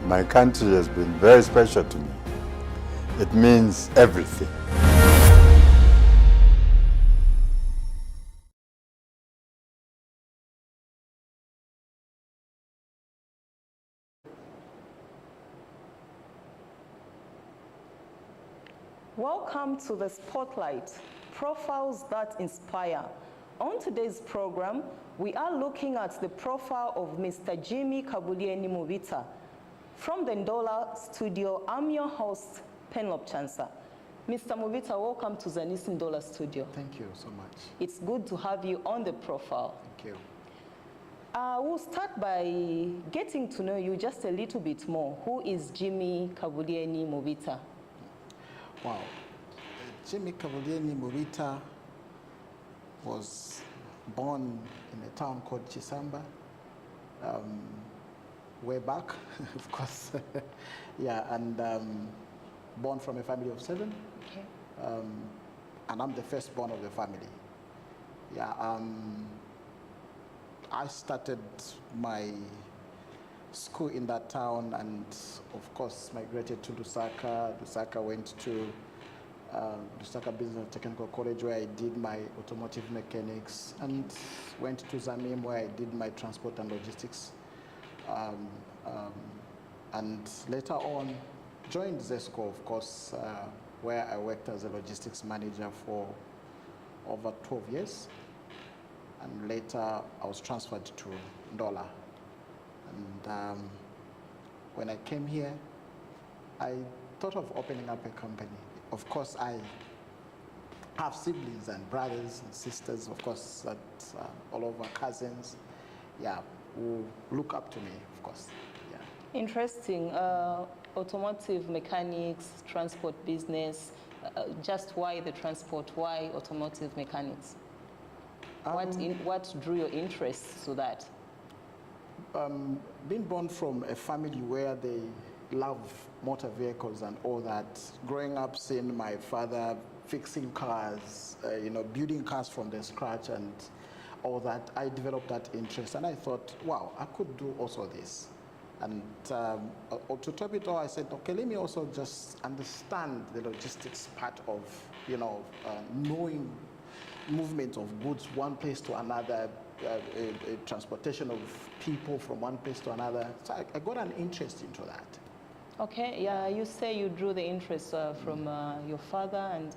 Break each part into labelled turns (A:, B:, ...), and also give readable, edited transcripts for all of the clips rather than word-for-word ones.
A: My country has been very special to me. It means everything.
B: Welcome to the Spotlight, Profiles that Inspire. On today's program, we are looking at the profile of Mr. Jimmy Kabulieni Mubita. From the Ndola studio, I'm your host, Penelope Chansa. Mr. Mubita, welcome to Zanisi Ndola studio.
C: Thank you so much.
B: It's good to have you on the profile.
C: Thank you.
B: We'll start by getting to know you just a little bit more. Who is Jimmy Kabulieni Mubita?
C: Wow. Jimmy Kabulieni Mubita was born in a town called Chisamba. Way back, of course. Yeah, and born from a family of 7.
B: Okay.
C: And I'm the firstborn of the family. Yeah, I started my school in that town and, of course, migrated to Lusaka. Lusaka went to Lusaka Business and Technical College where I did my automotive mechanics and went to Zamim where I did my transport and logistics. And later on, joined Zesco, of course, where I worked as a logistics manager for over 12 years. And later, I was transferred to Ndola. And when I came here, I thought of opening up a company. Of course, I have siblings and brothers and sisters, of course, that all over cousins, yeah, who look up to me, of course. Yeah.
B: Interesting. Automotive mechanics, transport business. Just why the transport? Why automotive mechanics? What drew your interest to that?
C: Being born from a family where they love motor vehicles and all that, growing up seeing my father fixing cars, building cars from the scratch and all that, I developed that interest and I thought, wow, I could do also this. And to top it all, I said, okay, let me also just understand the logistics part of, knowing movement of goods one place to another, a transportation of people from one place to another. So I got an interest into that.
B: Okay, yeah, you say you drew the interest from your father and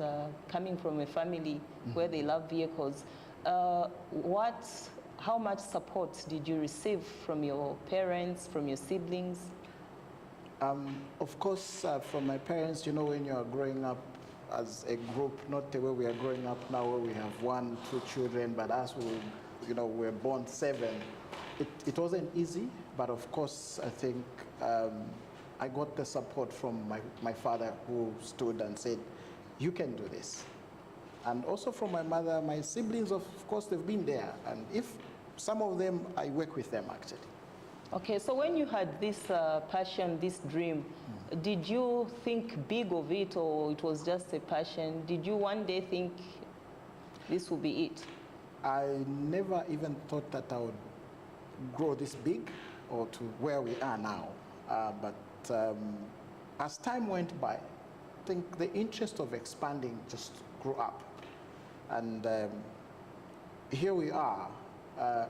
B: coming from a family where they love vehicles. How much support did you receive from your parents, from your siblings?
C: Of course, from my parents, when you are growing up as a group, not the way we are growing up now where we have 1, 2 children, but as we were born 7, it wasn't easy, but of course, I think I got the support from my father who stood and said, you can do this. And also from my mother, my siblings, of course, they've been there. And if some of them, I work with them actually.
B: Okay, so when you had this passion, this dream, did you think big of it or it was just a passion? Did you one day think this will be it?
C: I never even thought that I would grow this big or to where we are now. But as time went by, I think the interest of expanding just grew up. And here we are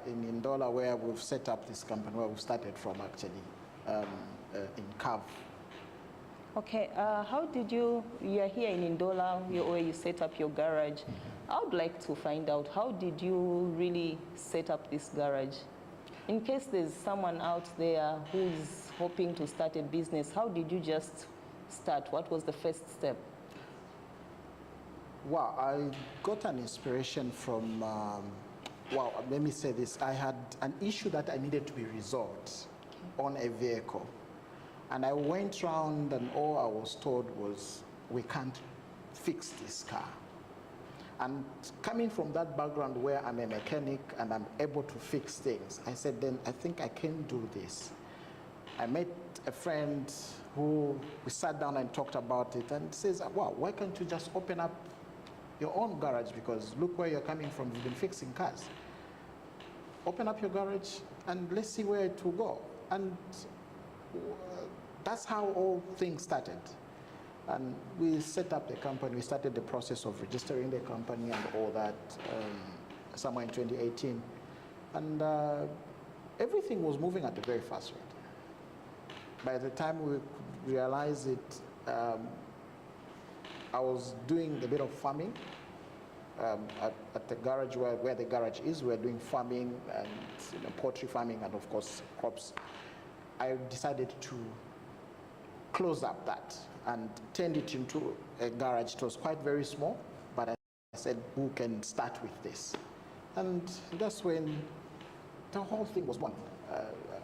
C: in Ndola where we've set up this company, where we started from actually, in Cav.
B: Okay, how did you're here in Ndola where you set up your garage. I would like to find out, how did you really set up this garage? In case there's someone out there who's hoping to start a business, how did you just start? What was the first step?
C: Wow, I got an inspiration from, let me say this. I had an issue that I needed to be resolved on a vehicle. And I went around and all I was told was, we can't fix this car. And coming from that background where I'm a mechanic and I'm able to fix things, I said, then I think I can do this. I met a friend who we sat down and talked about it and says, wow, why can't you just open up your own garage? Because look where you're coming from, you've been fixing cars. Open up your garage and let's see where it will go. And that's how all things started. And we set up the company. We started the process of registering the company and all that somewhere in 2018. And everything was moving at a very fast rate. By the time we realized it, I was doing a bit of farming at the garage where the garage is. We're doing farming and poultry farming and of course crops. I decided to close up that and turned it into a garage. It was quite very small, but I said, who can start with this? And that's when the whole thing was born,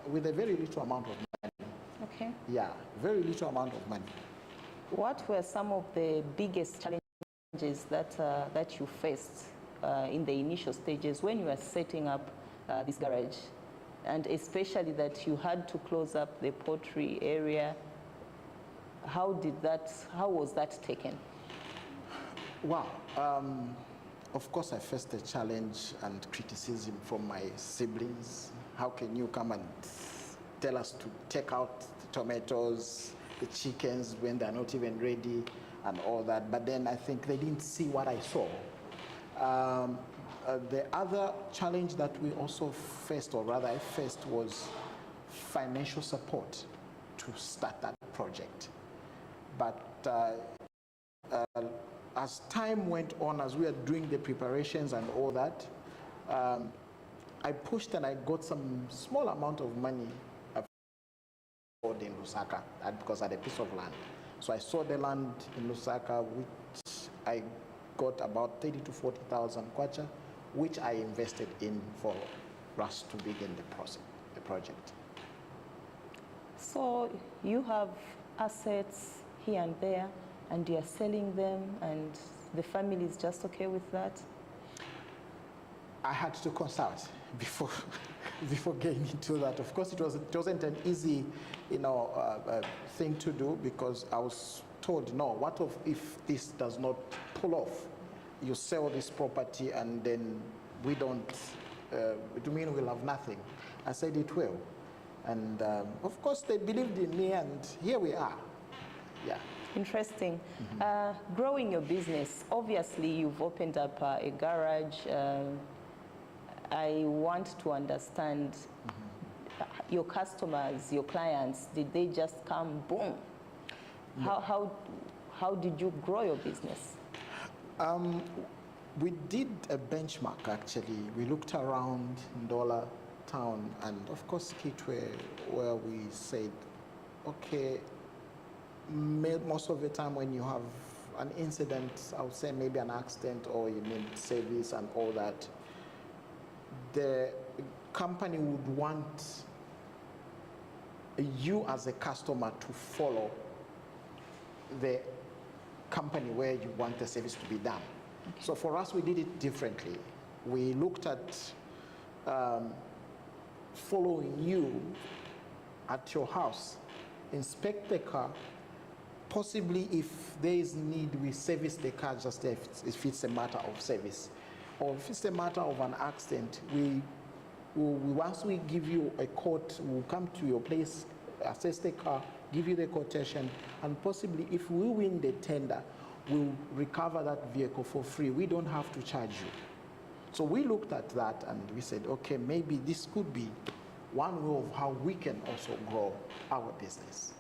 C: with a very little amount of money.
B: Okay.
C: Yeah, very little amount of money.
B: What were some of the biggest challenges that you faced in the initial stages when you were setting up this garage? And especially that you had to close up the poultry area. How was that taken?
C: Wow. Of course, I faced a challenge and criticism from my siblings. How can you come and tell us to take out the tomatoes, the chickens when they're not even ready and all that? But then I think they didn't see what I saw. The other challenge that we also faced, or rather I faced, was financial support to start that project. But as time went on, as we were doing the preparations and all that, I pushed and I got some small amount of money in Lusaka because I had a piece of land. So I sold the land in Lusaka, which I got about 30 to 40,000 kwacha, which I invested in for us to begin the project.
B: So you have assets here and there, and you're selling them, and the family is just okay with that?
C: I had to consult before getting into that. Of course, it wasn't an easy, thing to do, because I was told, no, what if this does not pull off? You sell this property and then we don't, it mean we'll have nothing. I said it will. And of course they believed in me, and here we are. Yeah.
B: Interesting. Growing your business, obviously you've opened up a garage. I want to understand your customers, your clients, did they just come, boom? No. How did you grow your business?
C: We did a benchmark, actually. We looked around Ndola town and of course Kitwe, where we said, okay, most of the time when you have an incident, I would say maybe an accident or you need service and all that, the company would want you as a customer to follow the company where you want the service to be done. Okay. So for us, we did it differently. We looked at following you at your house, inspect the car, possibly if there is need, we service the car just if it's a matter of service. Or if it's a matter of an accident, once we give you a quote, we'll come to your place, assess the car, give you the quotation, and possibly if we win the tender, we'll recover that vehicle for free. We don't have to charge you. So we looked at that and we said, okay, maybe this could be one way of how we can also grow our business.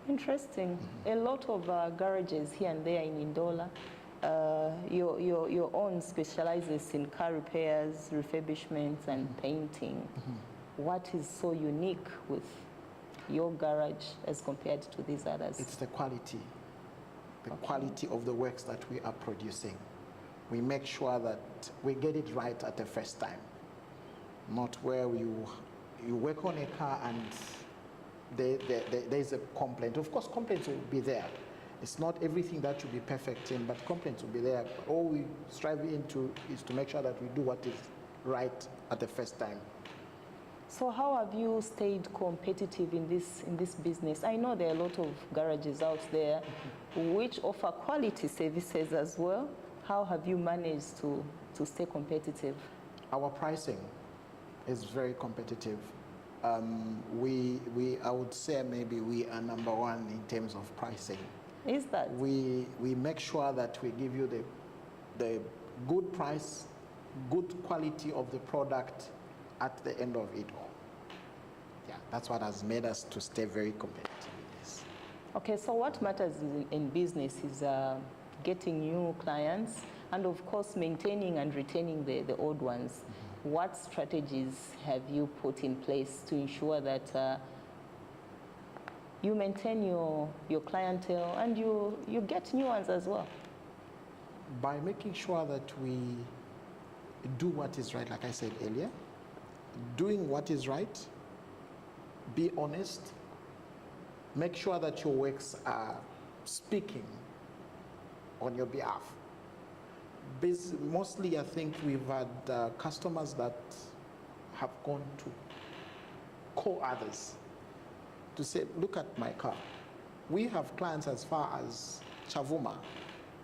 B: Interesting. A lot of garages here and there in Ndola, your own specializes in car repairs, refurbishments, and painting. What is so unique with your garage as compared to these others?
C: It's the quality. The quality of the works that we are producing. We make sure that we get it right at the first time. Not where you work on a car and there's a complaint. Of course, complaints will be there. It's not everything that should be perfect in, but complaints will be there. But all we strive into is to make sure that we do what is right at the first time.
B: So how have you stayed competitive in this business? I know there are a lot of garages out there which offer quality services as well. How have you managed to stay competitive?
C: Our pricing is very competitive. I would say maybe we are number one in terms of pricing.
B: Is that?
C: We make sure that we give you the good price, good quality of the product at the end of it all. Yeah, that's what has made us to stay very competitive in this.
B: Okay, so what matters in business is getting new clients and of course maintaining and retaining the old ones. Mm-hmm. What strategies have you put in place to ensure that you maintain your clientele and you get new ones as well?
C: By making sure that we do what is right, like I said earlier, doing what is right, be honest, make sure that your works are speaking on your behalf. Mostly, I think we've had customers that have gone to call others to say, look at my car. We have clients as far as Chavuma,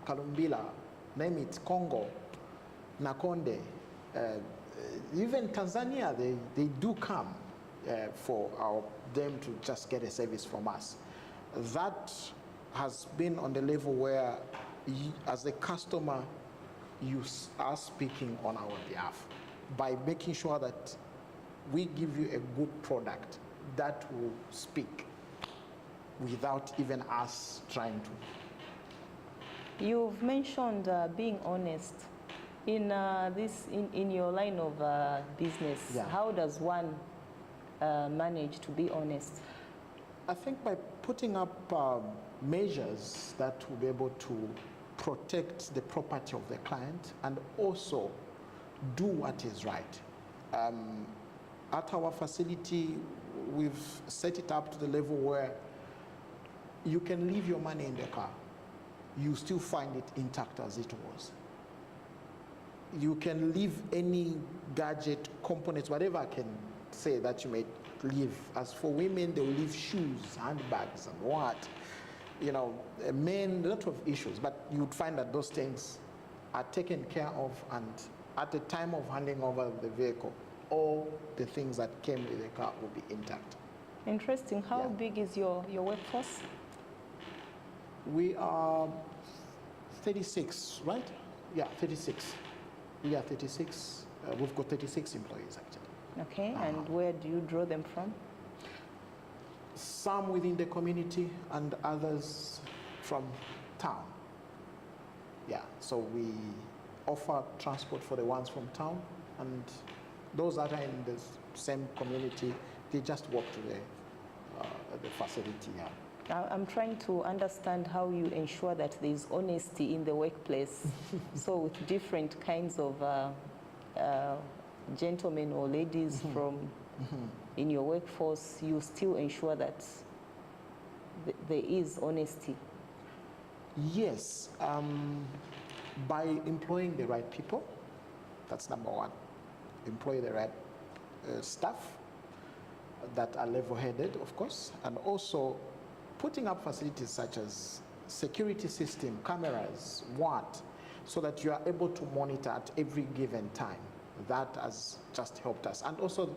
C: Kalumbila, name it, Congo, Nakonde, even Tanzania, they do come for them to just get a service from us. That has been on the level where, as a customer, you are speaking on our behalf by making sure that we give you a good product that will speak without even us trying to.
B: You've mentioned being honest. In your line of business, yeah. How does one manage to be honest?
C: I think by putting up measures that will be able to protect the property of the client and also do what is right. At our facility, we've set it up to the level where you can leave your money in the car. You still find it intact as it was. You can leave any gadget, components, whatever I can say that you may leave. As for women, they'll leave shoes, handbags, and what. You know, men, a lot of issues, but you'd find that those things are taken care of, and at the time of handing over the vehicle, all the things that came with the car will be intact.
B: Interesting. How big is your workforce?
C: We are 36, right? Yeah, 36. We are 36. We've got 36 employees, actually.
B: Okay, and where do you draw them from?
C: Some within the community and others from town. Yeah, so we offer transport for the ones from town, and those that are in the same community, they just walk to the facility. Yeah.
B: I'm trying to understand how you ensure that there is honesty in the workplace. So with different kinds of gentlemen or ladies from in your workforce, you still ensure that there is honesty.
C: Yes, by employing the right people, that's number one. Employ the right staff that are level-headed, of course, and also putting up facilities such as security system, cameras, so that you are able to monitor at every given time. That has just helped us. And also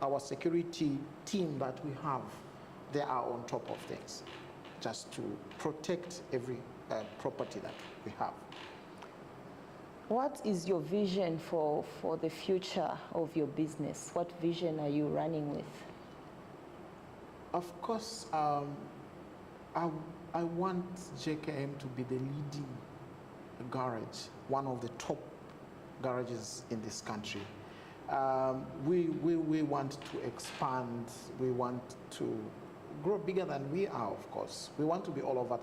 C: our security team that we have, they are on top of things, just to protect every property that we have.
B: What is your vision for the future of your business? What vision are you running with?
C: Of course, I want JKM to be the leading garage, one of the top garages in this country. We want to expand. We want to grow bigger than we are, of course. We want to be all over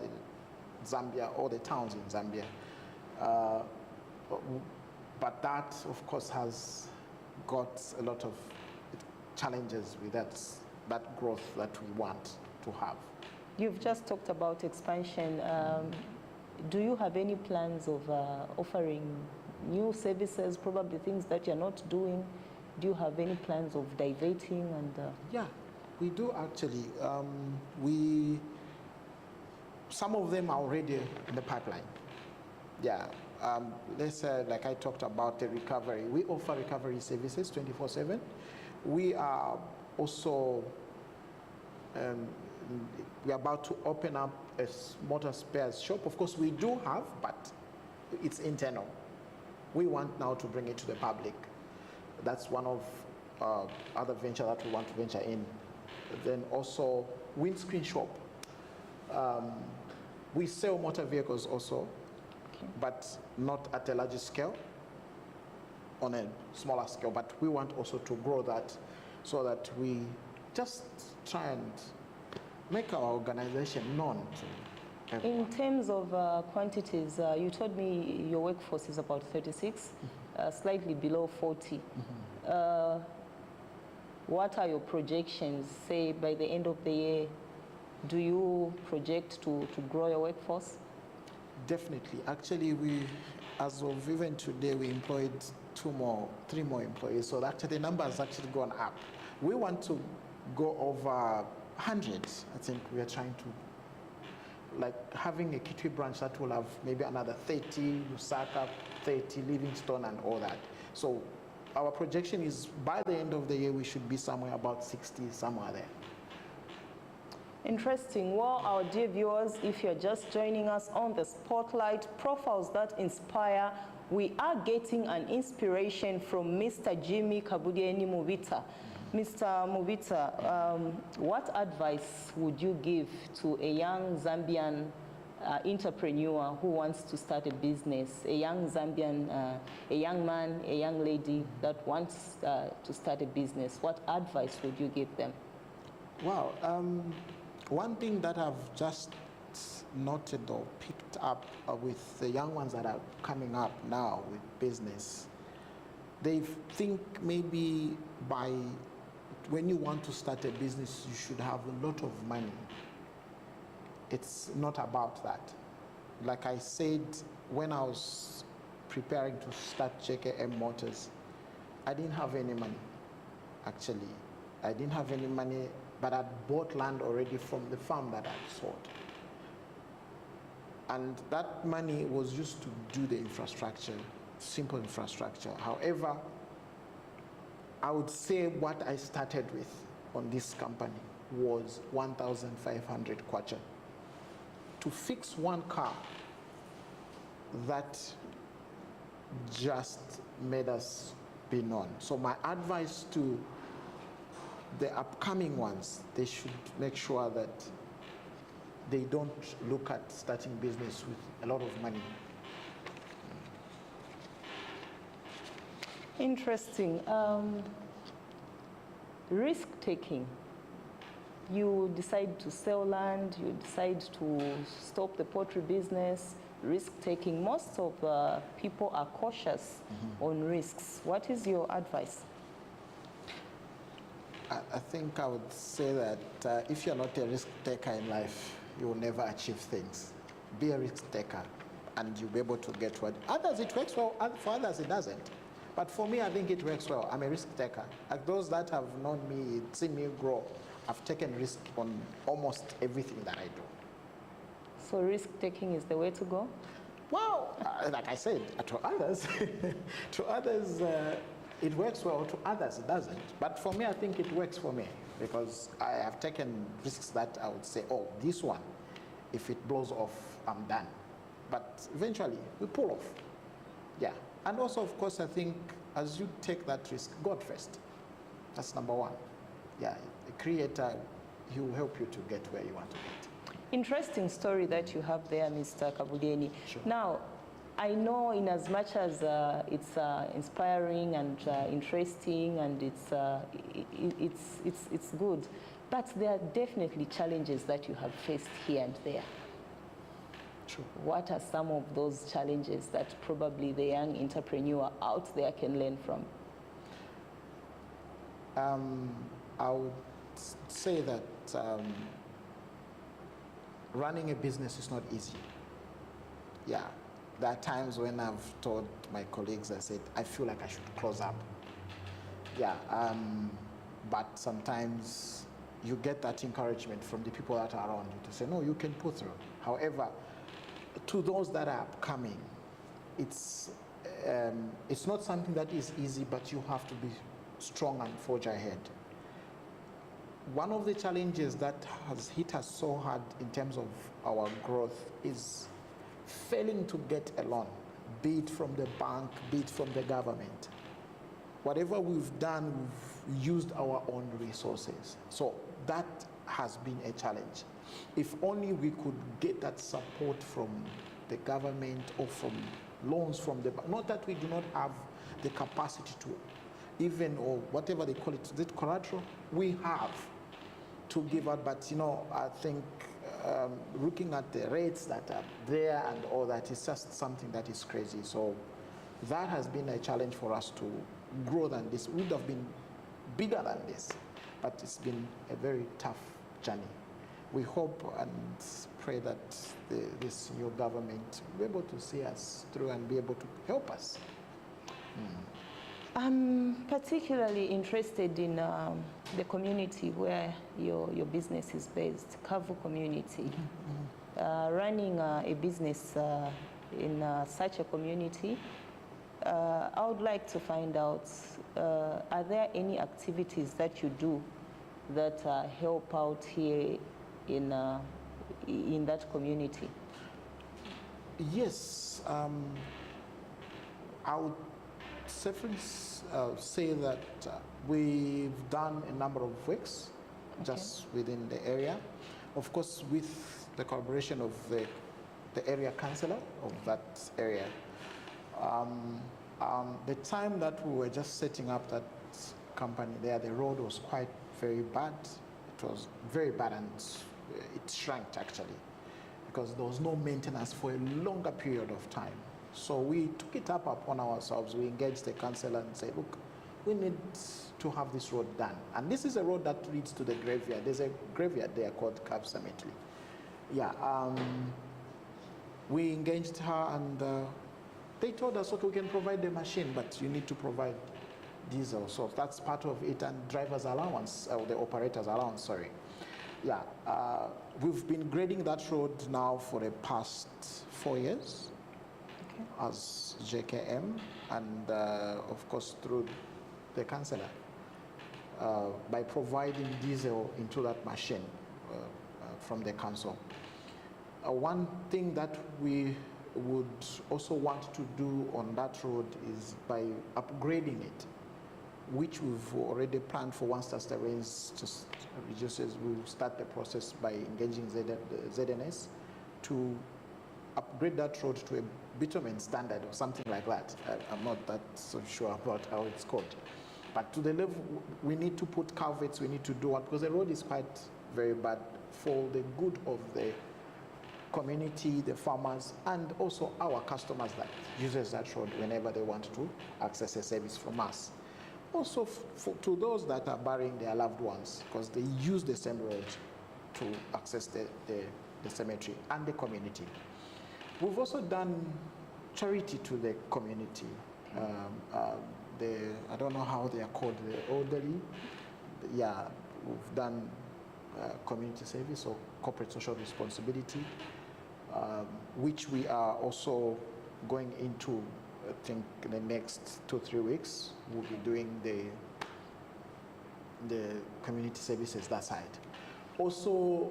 C: Zambia, all the towns in Zambia. But that, of course, has got a lot of challenges with that growth that we want to have.
B: You've just talked about expansion. Do you have any plans of offering new services, probably things that you're not doing? Do you have any plans of diverting?
C: Yeah, we do actually. Some of them are already in the pipeline. Yeah. Let's say, like I talked about the recovery. We offer recovery services 24/7. We are also, we're about to open up a motor spares shop. Of course, we do have, but it's internal. We want now to bring it to the public. That's one of other venture that we want to venture in. Then also windscreen shop. We sell motor vehicles also, but not at a larger scale, on a smaller scale. But we want also to grow that so that we just try and make our organization known to everyone.
B: In terms of quantities, you told me your workforce is about 36, slightly below 40. What are your projections, say, by the end of the year? Do you project to grow your workforce?
C: Definitely. Actually, as of even today, we employed three more employees. So actually, the number has actually gone up. We want to go over 100. I think we are trying to, like having a Kitwe branch that will have maybe another 30, Lusaka, 30, Livingstone, and all that. So our projection is by the end of the year, we should be somewhere about 60, somewhere there.
B: Interesting. Well, our dear viewers, if you're just joining us on the Spotlight, Profiles That Inspire, we are getting an inspiration from Mr. Jimmy Kabulieni Mubita. Mr. Mubita, what advice would you give to a young Zambian entrepreneur who wants to start a business, a young Zambian, a young man, a young lady that wants to start a business? What advice would you give them?
C: Wow. One thing that I've just noted or picked up with the young ones that are coming up now with business, they think maybe when you want to start a business, you should have a lot of money. It's not about that. Like I said, when I was preparing to start JKM Motors, I didn't have any money, actually. I didn't have any money, but I bought land already from the farm that I sold. And that money was used to do the infrastructure, simple infrastructure. However, I would say what I started with on this company was 1,500 kwacha. To fix one car, that just made us be known. So my advice to the upcoming ones, they should make sure that they don't look at starting business with a lot of money.
B: Interesting. Risk-taking. You decide to sell land, you decide to stop the poultry business, risk-taking. Most of people are cautious on risks. What is your advice?
C: I think I would say that if you're not a risk taker in life, you will never achieve things. Be a risk taker and you'll be able to get what others it works well, for others it doesn't. But for me, I think it works well. I'm a risk taker. Like those that have known me, seen me grow, I've taken risk on almost everything that I do.
B: So risk taking is the way to go?
C: Well, like I said, to others, it works well, to others it doesn't. But for me, I think it works for me because I have taken risks that I would say, oh, this one, if it blows off, I'm done. But eventually, we pull off. Yeah. And also, of course, I think as you take that risk, God first. That's number one. Yeah, the Creator, He will help you to get where you want to get.
B: Interesting story that you have there, Mr. Kabulieni.
C: Sure.
B: Now, I know in as much as it's inspiring and interesting and it's good, but there are definitely challenges that you have faced here and there.
C: True.
B: What are some of those challenges that probably the young entrepreneur out there can learn from?
C: I would say that running a business is not easy. Yeah. There are times when I've told my colleagues, I said, I feel like I should close up. Yeah, but sometimes you get that encouragement from the people that are around you to say, no, you can pull through. However, to those that are upcoming, it's not something that is easy, but you have to be strong and forge ahead. one of the challenges that has hit us so hard in terms of our growth is failing to get a loan, be it from the bank, be it from the government. Whatever we've done, we've used our own resources. So that has been a challenge. If only we could get that support from the government or from loans from the bank. Not that we do not have the capacity to even, or whatever they call it, is it collateral? We have to give out, but you know, I think looking at the rates that are there and all that is just something that is crazy. So that has been a challenge for us to grow than this. We would have been bigger than this, but it's been a very tough journey. We hope and pray that this new government will be able to see us through and be able to help us.
B: I'm particularly interested in the community where your business is based, Kavu community. Running a business in such a community, I would like to find out, are there any activities that you do that help out here in that community?
C: Yes, I would safely say that we've done a number of works just within the area. Of course, with the collaboration of the area councillor of that area. The time that we were just setting up that company there, the road was quite very bad. It was very bad, and it shrank actually, because there was no maintenance for a longer period of time. So we took it up upon ourselves. We engaged the councillor and said, look, we need to have this road done. And this is a road that leads to the graveyard. There's a graveyard there called Cab Cemetery. Yeah, we engaged her, and they told us, okay, we can provide the machine, but you need to provide diesel. So that's part of it, and driver's allowance, or the operator's allowance, sorry. Yeah, we've been grading that road now for the past 4 years. As JKM, and of course through the councillor, by providing diesel into that machine from the council. One thing that we would also want to do on that road is by upgrading it, which we've already planned for. Once that the rains just reduces, we'll start the process by engaging ZNS to upgrade that road to a bitumen standard or something like that. I'm not that so sure about how it's called. But to the level, we need to put culverts, we need to do what, because the road is quite very bad for the good of the community, the farmers, and also our customers that uses that road whenever they want to access a service from us. Also to those that are burying their loved ones, because they use the same road to access the cemetery and the community. We've also done charity to the community. I don't know how they are called, the elderly. Yeah, we've done community service or corporate social responsibility, which we are also going into, I think, in the next 2-3 weeks. We'll be doing the community services that side. Also,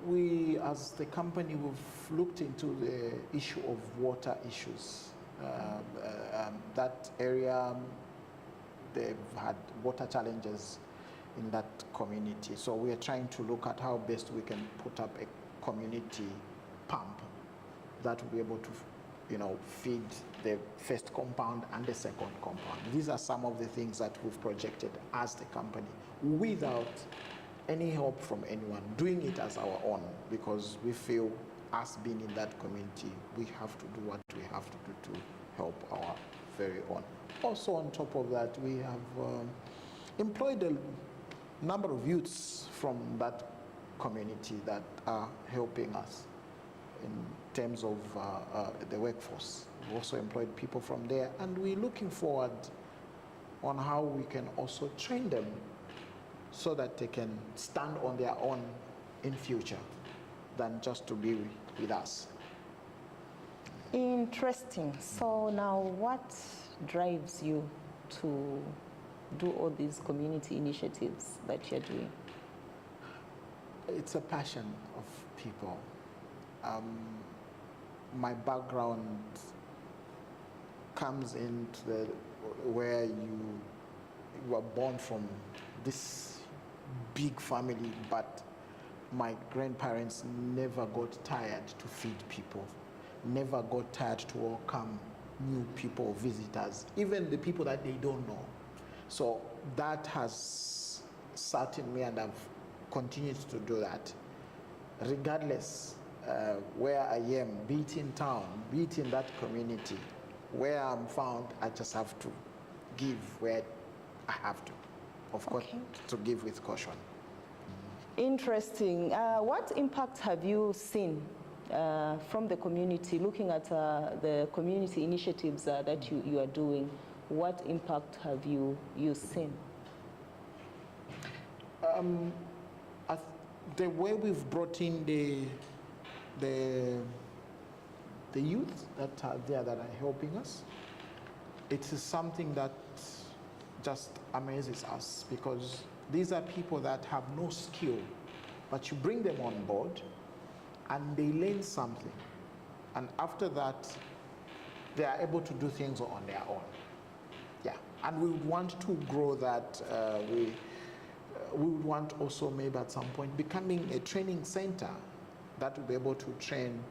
C: we, as the company, we've looked into the issue of water issues. That area, they've had water challenges in that community. So we are trying to look at how best we can put up a community pump that will be able to, you know, feed the first compound and the second compound. These are some of the things that we've projected as the company without any help from anyone, doing it as our own, because we feel, us being in that community, we have to do what we have to do to help our very own. Also on top of that, we have employed a number of youths from that community that are helping us in terms of the workforce. We also employed people from there, and we're looking forward on how we can also train them so that they can stand on their own in future than just to be with us.
B: Interesting. So now what drives you to do all these community initiatives that you're doing?
C: It's a passion of people. My background comes into where you were born from this big family, but my grandparents never got tired to feed people, never got tired to welcome new people, visitors, even the people that they don't know. So that has sat in me, and I've continued to do that. Regardless where I am, be it in town, be it in that community, where I'm found, I just have to give where I have to. Of course, to give with caution.
B: Interesting. What impact have you seen from the community, looking at the community initiatives that you are doing? What impact have you seen?
C: The way we've brought in the youth that are there that are helping us, it is something that just amazes us, because these are people that have no skill, but you bring them on board and they learn something, and after that they are able to do things on their own. Yeah, and we would want to grow that. We would want also maybe at some point becoming a training center that will be able to train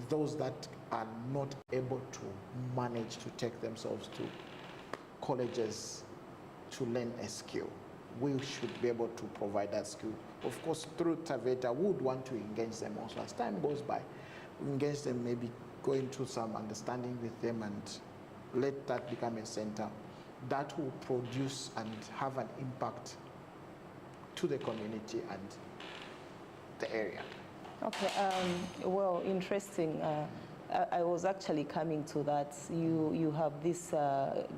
C: those that are not able to manage to take themselves to colleges to learn a skill. We should be able to provide that skill. Of course, through Taveta, we would want to engage them also. As time goes by, we engage them, maybe go into some understanding with them and let that become a center that will produce and have an impact to the community and the area. Okay,
B: well, interesting. I was actually coming to that. You have this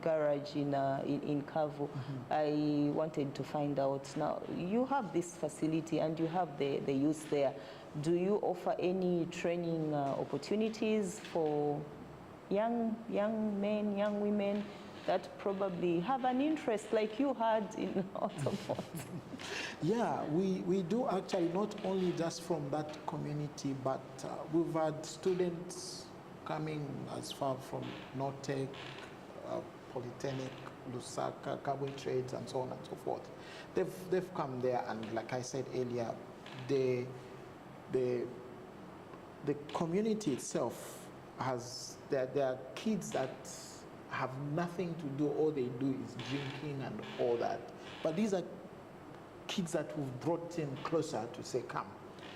B: garage in Kavu. I wanted to find out, now you have this facility and you have the youth there. Do you offer any training opportunities for young men, young women that probably have an interest like you had in automotive?
C: Yeah, we do actually, not only just from that community, but we've had students coming as far from Nortec, Polytechnic, Lusaka, Carbon Trades, and so on and so forth. They've come there, and like I said earlier, the community itself has, there are kids that have nothing to do, all they do is drinking and all that. But these are kids that we've brought in closer to say, come,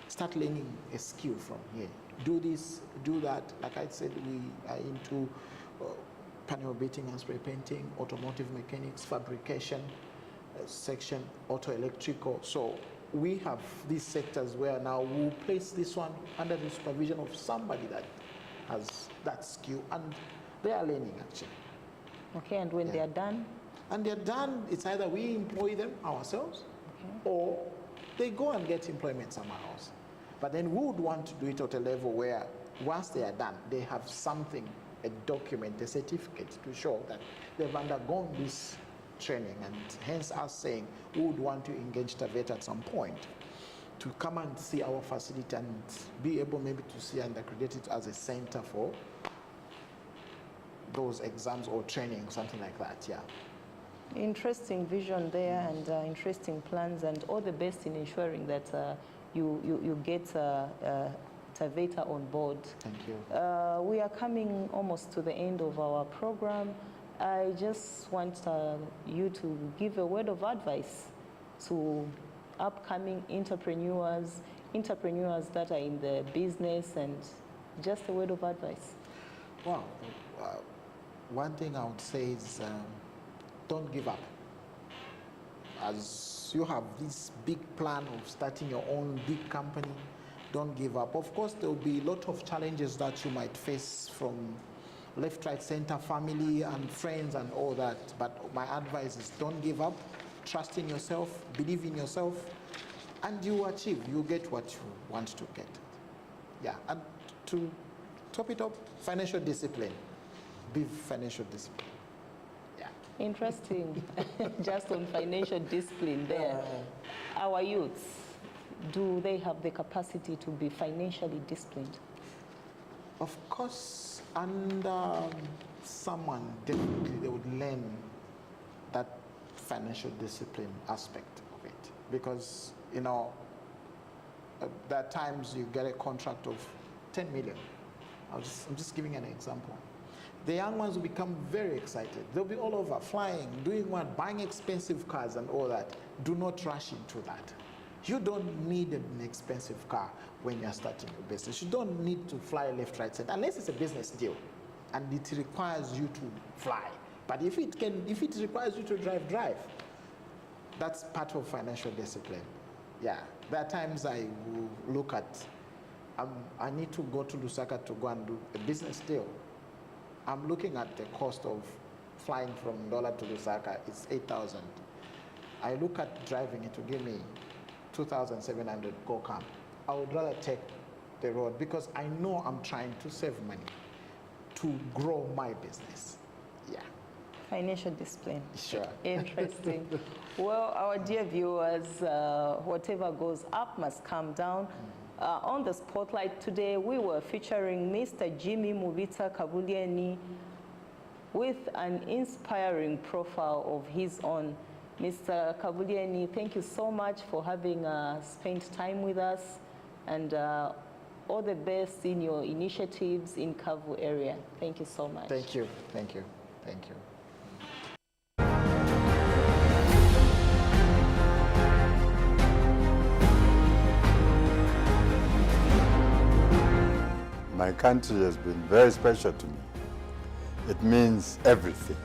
C: start learning a skill from here. Do this, do that. Like I said, we are into panel beating and spray painting, automotive mechanics, fabrication section, auto electrical. So we have these sectors where now we'll place this one under the supervision of somebody that has that skill, and they are learning actually.
B: Okay, and when they are done?
C: And they're done, it's either we employ them ourselves, or they go and get employment somewhere else. But then we would want to do it at a level where once they are done, they have something, a document, a certificate to show that they've undergone this training, and hence us saying we would want to engage Taveta at some point to come and see our facility and be able maybe to see and accredit it as a center for those exams or training, something like that, yeah.
B: Interesting vision there, and interesting plans, and all the best in ensuring that you get Taveta on board.
C: Thank you.
B: We are coming almost to the end of our program. I just want you to give a word of advice to upcoming entrepreneurs that are in the business, and just a word of advice.
C: Well, one thing I would say is don't give up. As you have this big plan of starting your own big company, don't give up. Of course, there will be a lot of challenges that you might face from left, right, center, family and friends and all that. But my advice is don't give up. Trust in yourself, believe in yourself, and you achieve. You get what you want to get. Yeah, and to top it up, financial discipline. Be financial discipline. Yeah.
B: Interesting. Just on financial discipline there. Our youths, do they have the capacity to be financially disciplined?
C: Of course, under someone, definitely they would learn that financial discipline aspect of it. Because, you know, there are times you get a contract of 10 million. I'm just giving an example. The young ones will become very excited. They'll be all over, flying, doing what, buying expensive cars and all that. Do not rush into that. You don't need an expensive car when you're starting your business. You don't need to fly left, right, center, unless it's a business deal and it requires you to fly. But if it requires you to drive. That's part of financial discipline. Yeah, there are times I will look at, I need to go to Lusaka to go and do a business deal. I'm looking at the cost of flying from Ndola to Lusaka, it's 8,000. I look at driving, it will give me 2,700, go come. I would rather take the road because I know I'm trying to save money to grow my business. Yeah.
B: Financial discipline.
C: Sure.
B: Interesting. Well, our dear viewers, whatever goes up must come down. On the spotlight today, we were featuring Mr. Jimmy Mubita Kabulieni with an inspiring profile of his own. Mr. Kabulieni, thank you so much for having spent time with us, and all the best in your initiatives in Kavu area. Thank you so much.
C: Thank you. Thank you. Thank you.
A: My country has been very special to me. It means everything.